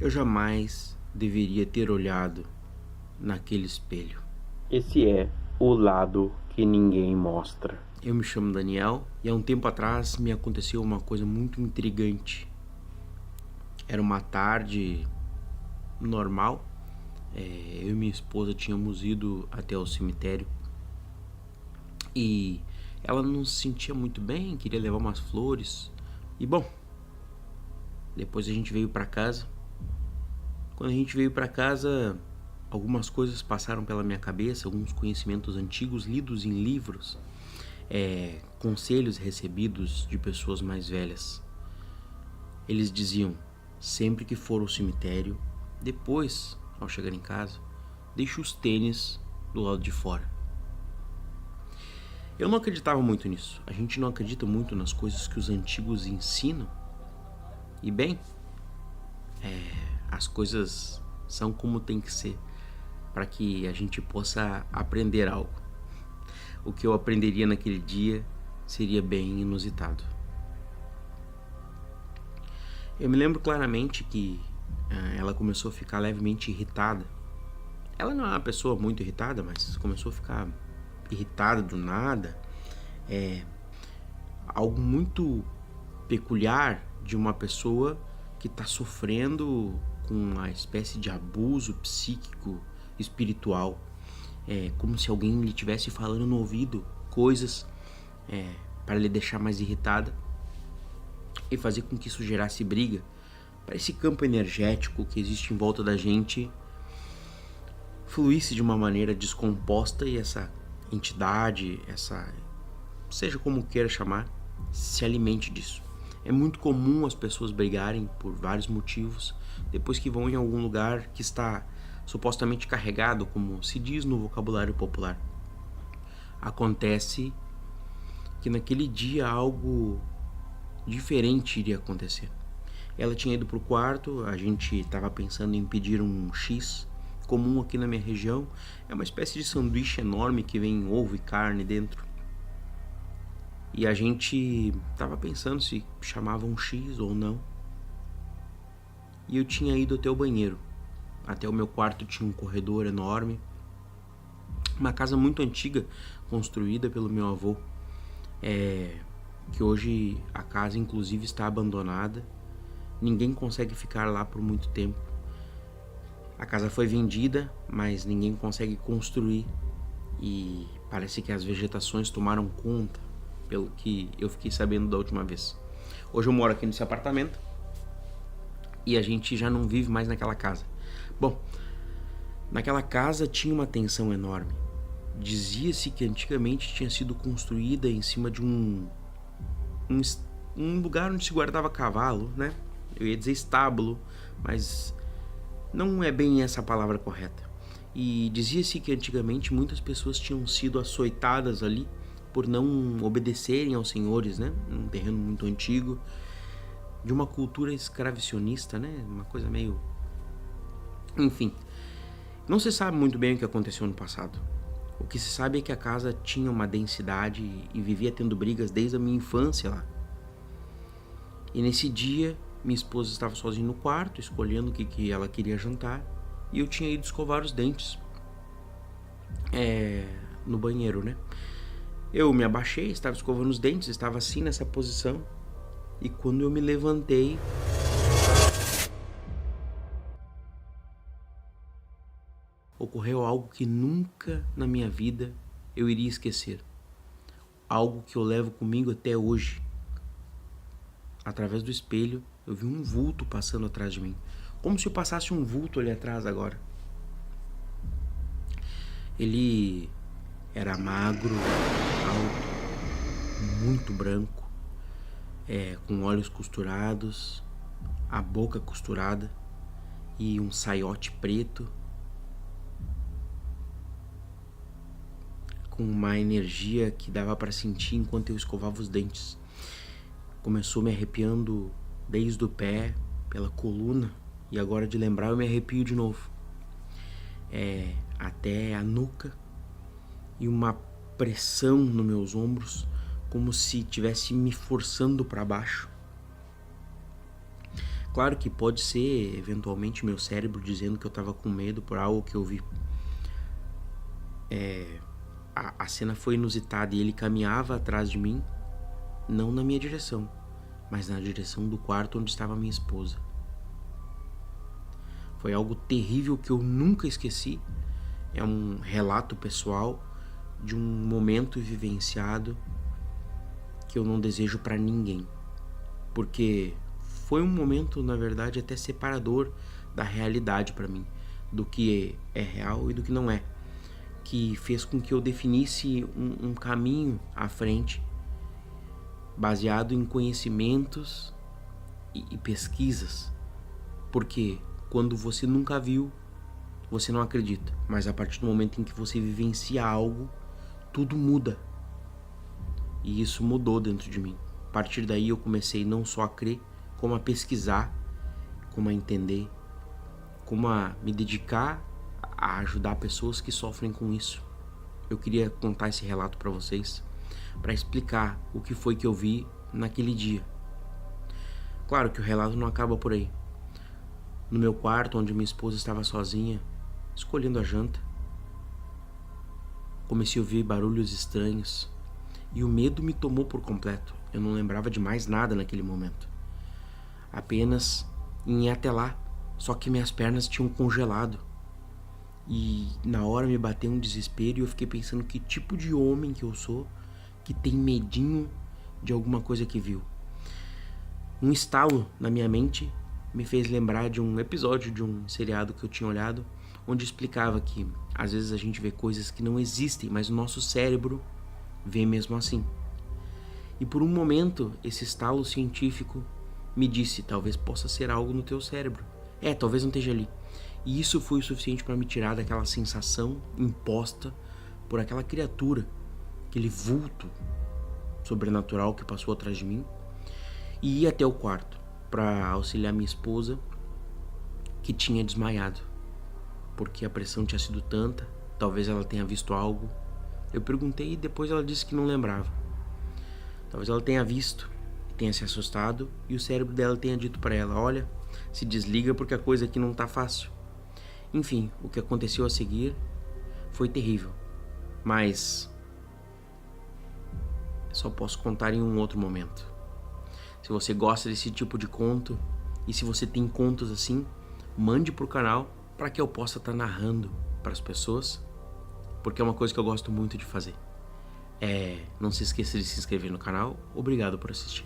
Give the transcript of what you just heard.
Eu jamais deveria ter olhado naquele espelho. Esse é o lado que ninguém mostra. Eu me chamo Daniel e há um tempo atrás me aconteceu uma coisa muito intrigante. Era uma tarde normal. Eu e minha esposa tínhamos ido até o cemitério e ela não se sentia muito bem, queria levar umas flores. E bom, depois a gente veio para casa. Quando a gente veio para casa, algumas coisas passaram pela minha cabeça, alguns conhecimentos antigos lidos em livros, conselhos recebidos de pessoas mais velhas. Eles diziam: sempre que for ao cemitério, depois, ao chegar em casa, deixe os tênis do lado de fora. Eu não acreditava muito nisso. A gente não acredita muito nas coisas que os antigos ensinam. E bem, as coisas são como tem que ser, para que a gente possa aprender algo. O que eu aprenderia naquele dia seria bem inusitado. Eu me lembro claramente que ela começou a ficar levemente irritada. Ela não é uma pessoa muito irritada, mas começou a ficar irritada do nada. Algo muito peculiar de uma pessoa que está sofrendo com uma espécie de abuso psíquico, espiritual. É como se alguém lhe estivesse falando no ouvido coisas para lhe deixar mais irritada e fazer com que isso gerasse briga, para esse campo energético que existe em volta da gente fluísse de uma maneira descomposta e essa entidade, seja como queira chamar, se alimente disso. É muito comum as pessoas brigarem por vários motivos depois que vão em algum lugar que está supostamente carregado, como se diz no vocabulário popular. Acontece que naquele dia algo diferente iria acontecer. Ela tinha ido para o quarto, a gente estava pensando em pedir um X, comum aqui na minha região. É uma espécie de sanduíche enorme que vem ovo e carne dentro. E a gente estava pensando se chamava um X ou não. E eu tinha ido até o banheiro. Até o meu quarto tinha um corredor enorme. Uma casa muito antiga, construída pelo meu avô. Que hoje a casa inclusive está abandonada. Ninguém consegue ficar lá por muito tempo. A casa foi vendida, mas ninguém consegue construir. E parece que as vegetações tomaram conta, pelo que eu fiquei sabendo da última vez. Hoje eu moro aqui nesse apartamento e a gente já não vive mais naquela casa. Bom, naquela casa tinha uma tensão enorme. Dizia-se que antigamente tinha sido construída em cima de um lugar onde se guardava cavalo, né? Eu ia dizer estábulo, mas não é bem essa a palavra correta. E dizia-se que antigamente muitas pessoas tinham sido açoitadas ali por não obedecerem aos senhores, né? Um terreno muito antigo, de uma cultura escravicionista, né? Uma coisa meio... Enfim, não se sabe muito bem o que aconteceu no passado. O que se sabe é que a casa tinha uma densidade e vivia tendo brigas desde a minha infância lá. E nesse dia, minha esposa estava sozinha no quarto, escolhendo o que ela queria jantar, e eu tinha ido escovar os dentes no banheiro, né? Eu me abaixei, estava escovando os dentes, estava assim nessa posição, e quando eu me levantei, ocorreu algo que nunca na minha vida eu iria esquecer. Algo que eu levo comigo até hoje. Através do espelho, eu vi um vulto passando atrás de mim. Como se eu passasse um vulto ali atrás agora. Ele era magro, alto, muito branco, com olhos costurados, a boca costurada e um saiote preto, com uma energia que dava para sentir enquanto eu escovava os dentes. Começou me arrepiando desde o pé, pela coluna, e agora de lembrar eu me arrepio de novo. Até a nuca, e uma pressão nos meus ombros, como se estivesse me forçando para baixo. Claro que pode ser, eventualmente, meu cérebro dizendo que eu tava com medo por algo que eu vi. A cena foi inusitada e ele caminhava atrás de mim, não na minha direção, mas na direção do quarto onde estava minha esposa. Foi algo terrível que eu nunca esqueci. É um relato pessoal de um momento vivenciado que eu não desejo para ninguém, porque foi um momento, na verdade, até separador da realidade para mim, do que é real e do que não é, que fez com que eu definisse um caminho à frente, baseado em conhecimentos e pesquisas, porque quando você nunca viu, você não acredita, mas a partir do momento em que você vivencia algo, tudo muda. E isso mudou dentro de mim. A partir daí eu comecei não só a crer, como a pesquisar, como a entender, como a me dedicar a ajudar pessoas que sofrem com isso. Eu queria contar esse relato para vocês, para explicar o que foi que eu vi naquele dia. Claro que o relato não acaba por aí. No meu quarto, onde minha esposa estava sozinha, escolhendo a janta, comecei a ouvir barulhos estranhos e o medo me tomou por completo. Eu não lembrava de mais nada naquele momento, apenas em ir até lá, só que minhas pernas tinham congelado e na hora me bateu um desespero e eu fiquei pensando que tipo de homem que eu sou que tem medinho de alguma coisa que viu. Um estalo na minha mente me fez lembrar de um episódio de um seriado que eu tinha olhado, onde explicava que às vezes a gente vê coisas que não existem, mas o nosso cérebro vê mesmo assim. E por um momento, esse estalo científico me disse, talvez possa ser algo no teu cérebro. Talvez não esteja ali. E isso foi o suficiente para me tirar daquela sensação imposta por aquela criatura, aquele vulto sobrenatural que passou atrás de mim, e ir até o quarto para auxiliar minha esposa, que tinha desmaiado, porque a pressão tinha sido tanta, talvez ela tenha visto algo. Eu perguntei e depois ela disse que não lembrava. Talvez ela tenha visto, tenha se assustado e o cérebro dela tenha dito para ela, olha, se desliga porque a coisa aqui não tá fácil. Enfim, o que aconteceu a seguir foi terrível, mas só posso contar em um outro momento. Se você gosta desse tipo de conto e se você tem contos assim, mande pro canal para que eu possa estar narrando para as pessoas, porque é uma coisa que eu gosto muito de fazer. Não se esqueça de se inscrever no canal. Obrigado por assistir.